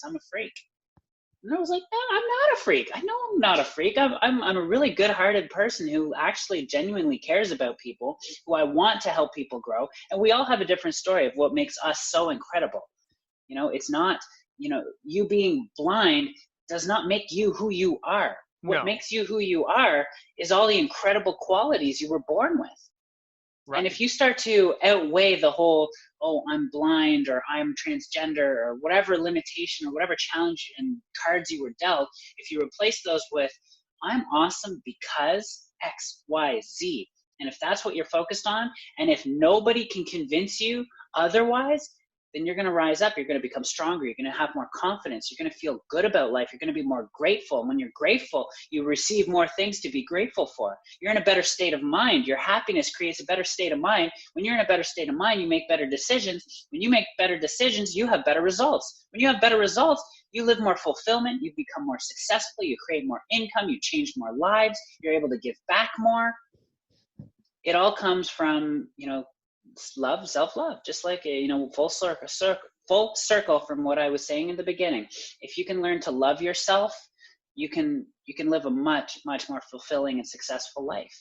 I'm a freak. And I was like, no, I'm not a freak. I know I'm not a freak. I'm a really good-hearted person who actually genuinely cares about people, who I want to help people grow. And we all have a different story of what makes us so incredible. It's not, you being blind does not make you who you are. What No. makes you who you are is all the incredible qualities you were born with. Right. And if you start to outweigh the whole, oh, I'm blind or I'm transgender or whatever limitation or whatever challenge and cards you were dealt, if you replace those with, I'm awesome because X, Y, Z. And if that's what you're focused on, and if nobody can convince you otherwise, then you're going to rise up. You're going to become stronger. You're going to have more confidence. You're going to feel good about life. You're going to be more grateful. And when you're grateful, you receive more things to be grateful for. You're in a better state of mind. Your happiness creates a better state of mind. When you're in a better state of mind, you make better decisions. When you make better decisions, you have better results. When you have better results, you live more fulfillment. You become more successful. You create more income. You change more lives. You're able to give back more. It all comes from, love, self-love, just like full circle from what I was saying in the beginning. If you can learn to love yourself, you can live a much, much more fulfilling and successful life.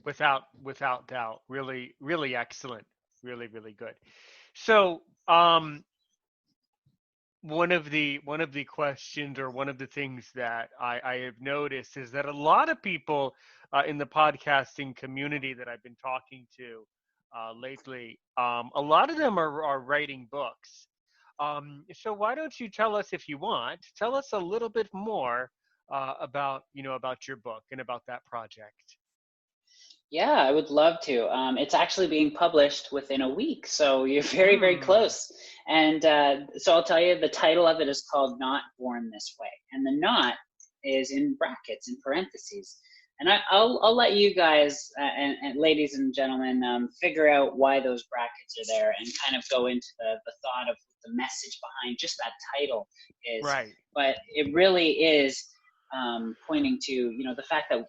Without doubt. Really, really excellent. Really, really good. So, one of the questions, or one of the things that I have noticed, is that a lot of people in the podcasting community that I've been talking to lately, a lot of them are writing books. So why don't you tell us, if you want, tell us a little bit more about your book and about that project. Yeah, I would love to. It's actually being published within a week, so you're very, very close. And so I'll tell you, the title of it is called Not Born This Way. And the not is in brackets, in parentheses. And I'll let you guys, and ladies and gentlemen, figure out why those brackets are there and kind of go into the thought of the message behind just that title is. Right. But it really is pointing to, the fact that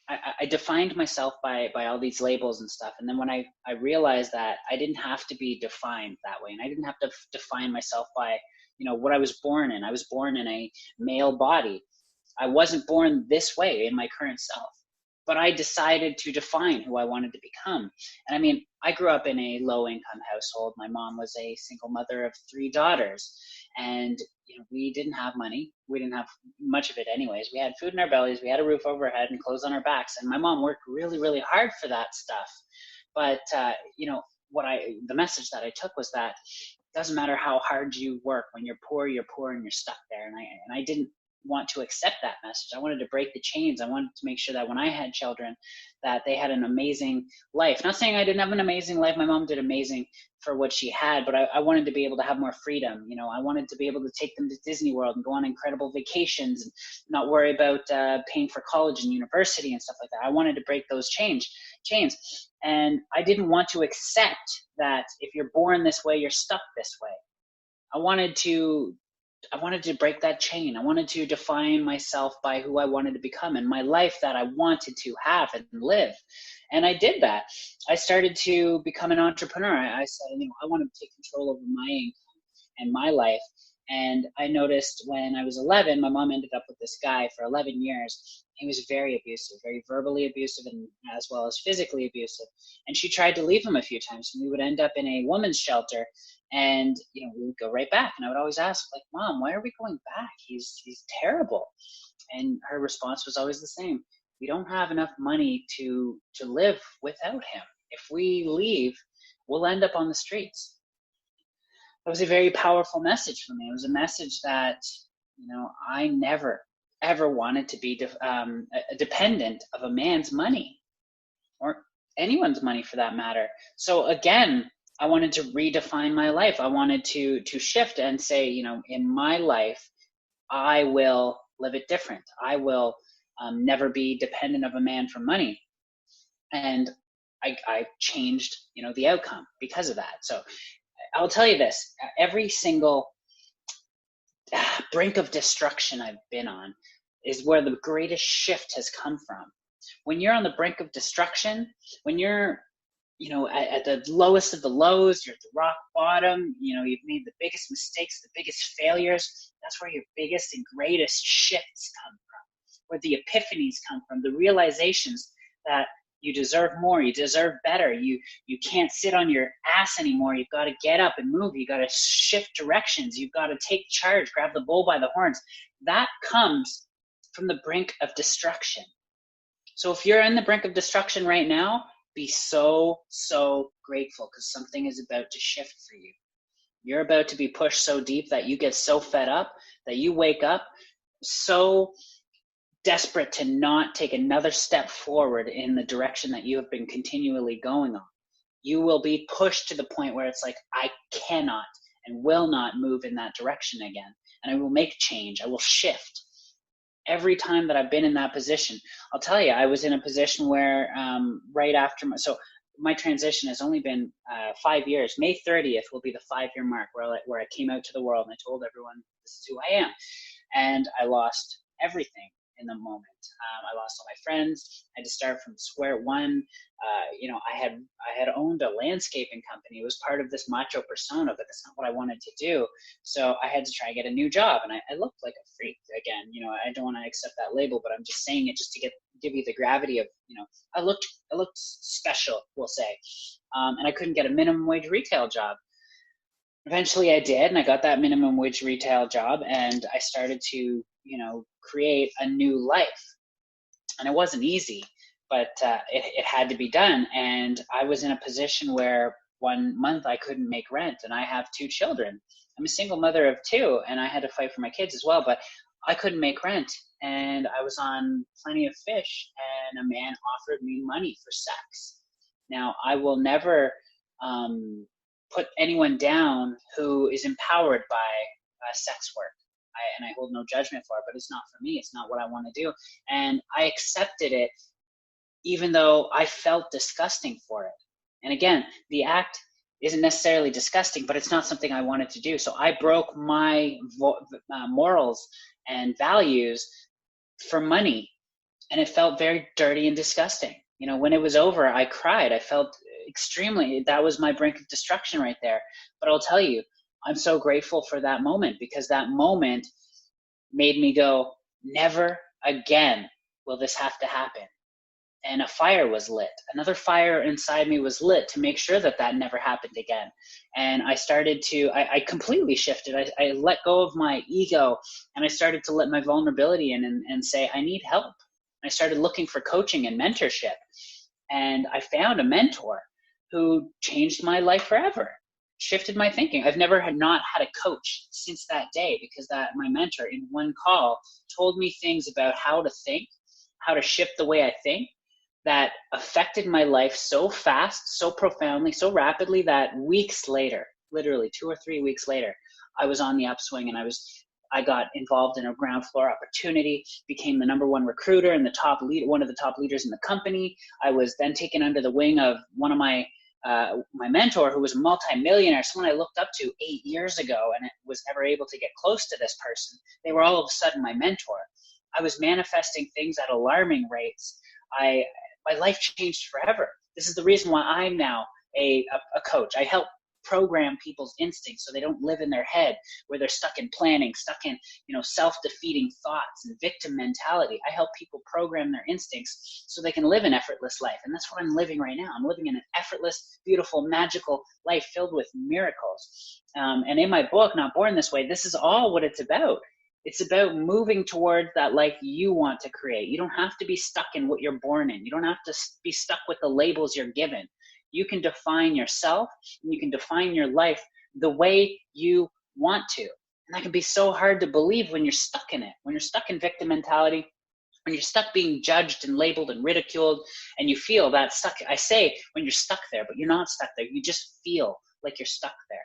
I defined myself by all these labels and stuff. And then when I realized that I didn't have to be defined that way, and I didn't have to define myself by, what I was born in. I was born in a male body. I wasn't born this way in my current self, but I decided to define who I wanted to become. And I mean, I grew up in a low income household. My mom was a single mother of 3 daughters, and we didn't have money. We didn't have much of it anyways. We had food in our bellies. We had a roof over our head and clothes on our backs. And my mom worked really, really hard for that stuff. But, the message that I took was that it doesn't matter how hard you work. When you're poor, and you're stuck there. And I didn't want to accept that message. I wanted to break the chains. I wanted to make sure that when I had children, that they had an amazing life. Not saying I didn't have an amazing life. My mom did amazing for what she had, but I wanted to be able to have more freedom. I wanted to be able to take them to Disney World and go on incredible vacations and not worry about paying for college and university and stuff like that. I wanted to break those chains. And I didn't want to accept that if you're born this way, you're stuck this way. I wanted to break that chain. I wanted to define myself by who I wanted to become and my life that I wanted to have and live. And I did that. I started to become an entrepreneur. I said, I want to take control over my income and my life. And I noticed when I was 11, my mom ended up with this guy for 11 years. He was very abusive, very verbally abusive, and as well as physically abusive. And she tried to leave him a few times. And we would end up in a woman's shelter. And, we would go right back. And I would always ask, like, Mom, why are we going back? He's terrible. And her response was always the same. We don't have enough money to live without him. If we leave, we'll end up on the streets. That was a very powerful message for me. It was a message that, I never, ever wanted to be dependent of a man's money or anyone's money for that matter. So again, I wanted to redefine my life. I wanted to shift and say, in my life, I will live it different. I will never be dependent of a man for money. And I changed, the outcome because of that. So I'll tell you this, every single brink of destruction I've been on is where the greatest shift has come from. When you're on the brink of destruction, when you're at the lowest of the lows, you're at the rock bottom, you've made the biggest mistakes, the biggest failures. That's where your biggest and greatest shifts come from, where the epiphanies come from, the realizations that you deserve more, you deserve better, you can't sit on your ass anymore, you've got to get up and move, you got to shift directions, you've got to take charge, grab the bull by the horns. That comes from the brink of destruction. So if you're in the brink of destruction right now, be so, so grateful, because something is about to shift for you. You're about to be pushed so deep that you get so fed up that you wake up so desperate to not take another step forward in the direction that you have been continually going on. You will be pushed to the point where it's like, I cannot and will not move in that direction again. And I will make change. I will shift. Every time that I've been in that position, I'll tell you, I was in a position where right after my transition has only been 5 years. May 30th will be the 5-year mark where I came out to the world and I told everyone this is who I am. And I lost everything in the moment. I lost all my friends. I had to start from square one. I had owned a landscaping company. It was part of this macho persona, but that's not what I wanted to do. So I had to try and get a new job, and I looked like a freak again. I don't want to accept that label, but I'm just saying it just to give you the gravity of, I looked special, we'll say, and I couldn't get a minimum wage retail job. Eventually I did, and I got that minimum wage retail job, and I started to, create a new life. And it wasn't easy, but it had to be done. And I was in a position where 1 month I couldn't make rent, and I have 2 children. I'm a single mother of 2, and I had to fight for my kids as well, but I couldn't make rent, and I was on Plenty of Fish, and a man offered me money for sex. Now, I will never put anyone down who is empowered by sex work. And I hold no judgment for it, but it's not for me. It's not what I want to do. And I accepted it, even though I felt disgusting for it. And again, the act isn't necessarily disgusting, but it's not something I wanted to do. So I broke my morals and values for money, and it felt very dirty and disgusting. When it was over, I cried. I felt that was my brink of destruction right there. But I'll tell you, I'm so grateful for that moment, because that moment made me go, never again will this have to happen. And a fire was lit. Another fire inside me was lit to make sure that never happened again. And I started to, I completely shifted. I let go of my ego, and I started to let my vulnerability in and say, I need help. I started looking for coaching and mentorship. And I found a mentor who changed my life forever, shifted my thinking. I've never not had a coach since that day, because my mentor in one call told me things about how to think, how to shift the way I think, that affected my life so fast, so profoundly, so rapidly, that weeks later, literally 2 or 3 weeks later, I was on the upswing, and I got involved in a ground floor opportunity, became the #1 recruiter and one of the top leaders in the company. I was then taken under the wing of one of my mentor, who was a multimillionaire, someone I looked up to 8 years ago, and was never able to get close to this person. They were all of a sudden my mentor. I was manifesting things at alarming rates. My life changed forever. This is the reason why I'm now a coach. I help program people's instincts so they don't live in their head, where they're stuck in planning, stuck in self-defeating thoughts and victim mentality. I help people program their instincts so they can live an effortless life. And that's what I'm living right now. I'm living in an effortless, beautiful, magical life filled with miracles. And in my book, Not Born This Way, this is all what it's about. It's about moving towards that life you want to create. You don't have to be stuck in what you're born in. You don't have to be stuck with the labels you're given. You can define yourself, and you can define your life the way you want to. And that can be so hard to believe when you're stuck in it, when you're stuck in victim mentality, when you're stuck being judged and labeled and ridiculed, and you feel that stuck. I say when you're stuck there, but you're not stuck there. You just feel like you're stuck there.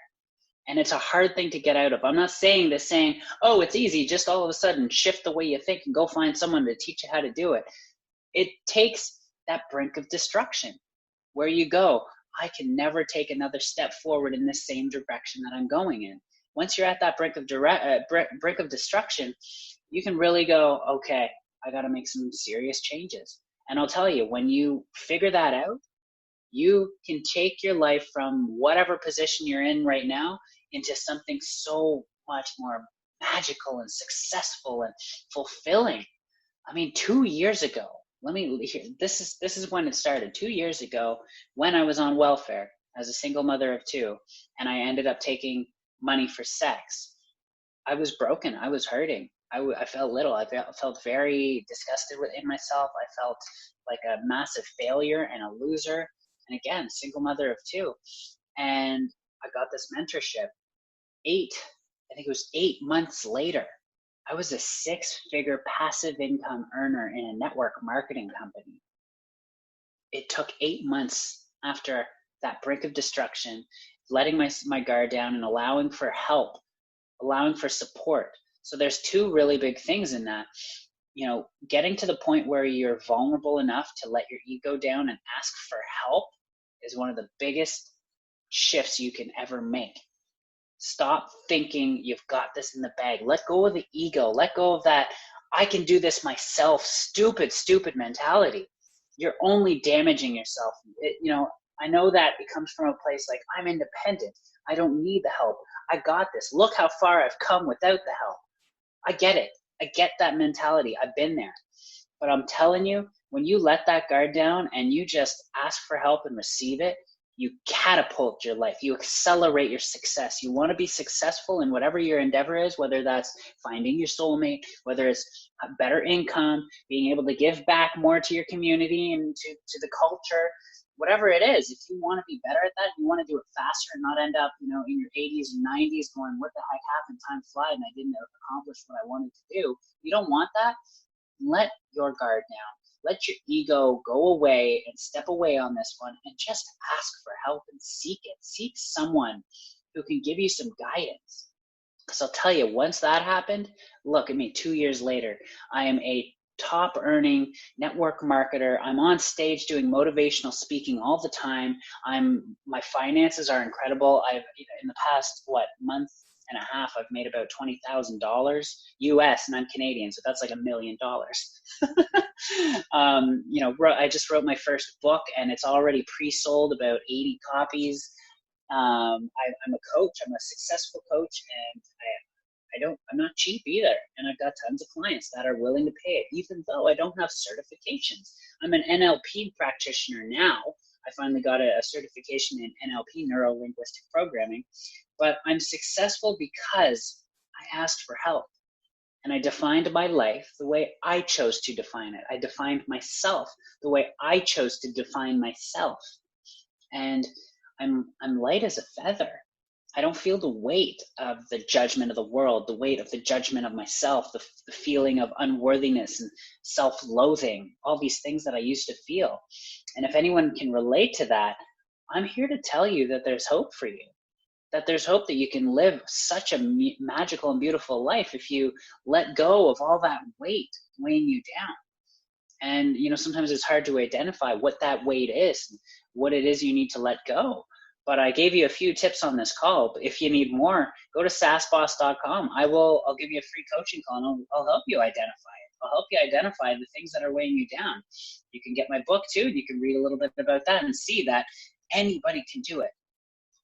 And it's a hard thing to get out of. I'm not saying this saying, oh, it's easy, just all of a sudden shift the way you think and go find someone to teach you how to do it. It takes that brink of destruction where you go, I can never take another step forward in this same direction that I'm going in. Once you're at that brink of destruction, you can really go, okay, I got to make some serious changes. And I'll tell you, when you figure that out, You can take your life from whatever position you're in right now into something so much more magical and successful and fulfilling. I mean, 2 years ago, this is when it started. 2 years ago, when I was on welfare as a single mother of two, and I ended up taking money for sex, I was broken. I was hurting. I felt little. I felt very disgusted in myself. I felt like a massive failure and a loser. And again, single mother of two. And I got this mentorship I think it was 8 months later. I was a six-figure passive income earner in a network marketing company. It took 8 months after that brink of destruction, letting my guard down and allowing for help, allowing for support. So there's two really big things in that. Getting to the point where you're vulnerable enough to let your ego down and ask for help is one of the biggest shifts you can ever make. Stop thinking you've got this in the bag. Let go of the ego. Let go of that I can do this myself stupid mentality. You're only damaging yourself. I know that it comes from a place like, I'm independent. I don't need the help. I got this. Look how far I've come without the help. I get it. I get that mentality. I've been there. But I'm telling you, when you let that guard down and you just ask for help and receive it, you catapult your life. You accelerate your success. You want to be successful in whatever your endeavor is, whether that's finding your soulmate, whether it's a better income, being able to give back more to your community and to the culture, whatever it is. If you want to be better at that, you want to do it faster and not end up, in your 80s or 90s going, what the heck happened? Time flies and I didn't accomplish what I wanted to do. You don't want that. Let your guard down. Let your ego go away and step away on this one and just ask for help and seek it. Seek someone who can give you some guidance. Because I'll tell you, once that happened, look at me 2 years later. I am a top earning network marketer. I'm on stage doing motivational speaking all the time. My finances are incredible. I've in the past month and a half, I've made about $20,000 US, and I'm Canadian, so that's like $1 million. I just wrote my first book, and it's already pre-sold about 80 copies. I'm a coach. I'm a successful coach, and I'm not cheap either. And I've got tons of clients that are willing to pay it, even though I don't have certifications. I'm an NLP practitioner now. I finally got a certification in NLP, neuro-linguistic programming, but I'm successful because I asked for help. And I defined my life the way I chose to define it. I defined myself the way I chose to define myself. And I'm light as a feather. I don't feel the weight of the judgment of the world, the weight of the judgment of myself, the feeling of unworthiness and self-loathing, all these things that I used to feel. And if anyone can relate to that, I'm here to tell you that there's hope for you, that there's hope that you can live such a magical and beautiful life if you let go of all that weight weighing you down. And, sometimes it's hard to identify what that weight is, what it is you need to let go. But I gave you a few tips on this call. If you need more, go to sassboss.com. I'll give you a free coaching call, and I'll help you identify it. I'll help you identify the things that are weighing you down. You can get my book too. You can read a little bit about that and see that anybody can do it.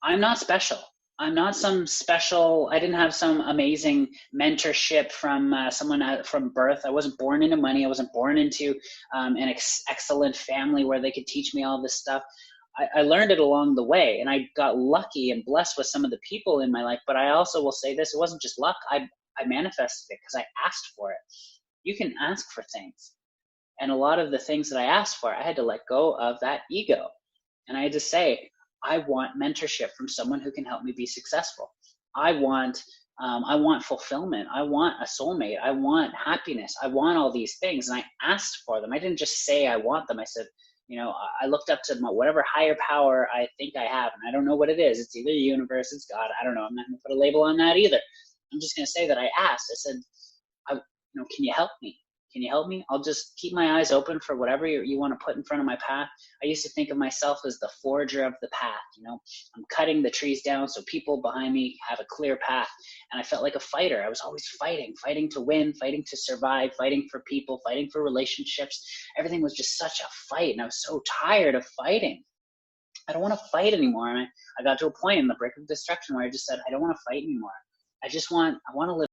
I'm not special. I'm not some special, I didn't have some amazing mentorship from someone from birth. I wasn't born into money. I wasn't born into an excellent family where they could teach me all this stuff. I learned it along the way, and I got lucky and blessed with some of the people in my life. But I also will say this, it wasn't just luck. I manifested it because I asked for it. You can ask for things. And a lot of the things that I asked for, I had to let go of that ego. And I had to say, I want mentorship from someone who can help me be successful. I want fulfillment. I want a soulmate. I want happiness. I want all these things. And I asked for them. I didn't just say I want them. I said, I looked up to whatever higher power I think I have. And I don't know what it is. It's either the universe, it's God. I don't know. I'm not going to put a label on that either. I'm just going to say that I asked. I said, can you help me? Can you help me? I'll just keep my eyes open for whatever you want to put in front of my path. I used to think of myself as the forger of the path. I'm cutting the trees down so people behind me have a clear path. And I felt like a fighter. I was always fighting to win, fighting to survive, fighting for people, fighting for relationships. Everything was just such a fight. And I was so tired of fighting. I don't want to fight anymore. And I got to a point in the break of destruction where I just said, I don't want to fight anymore. I want to live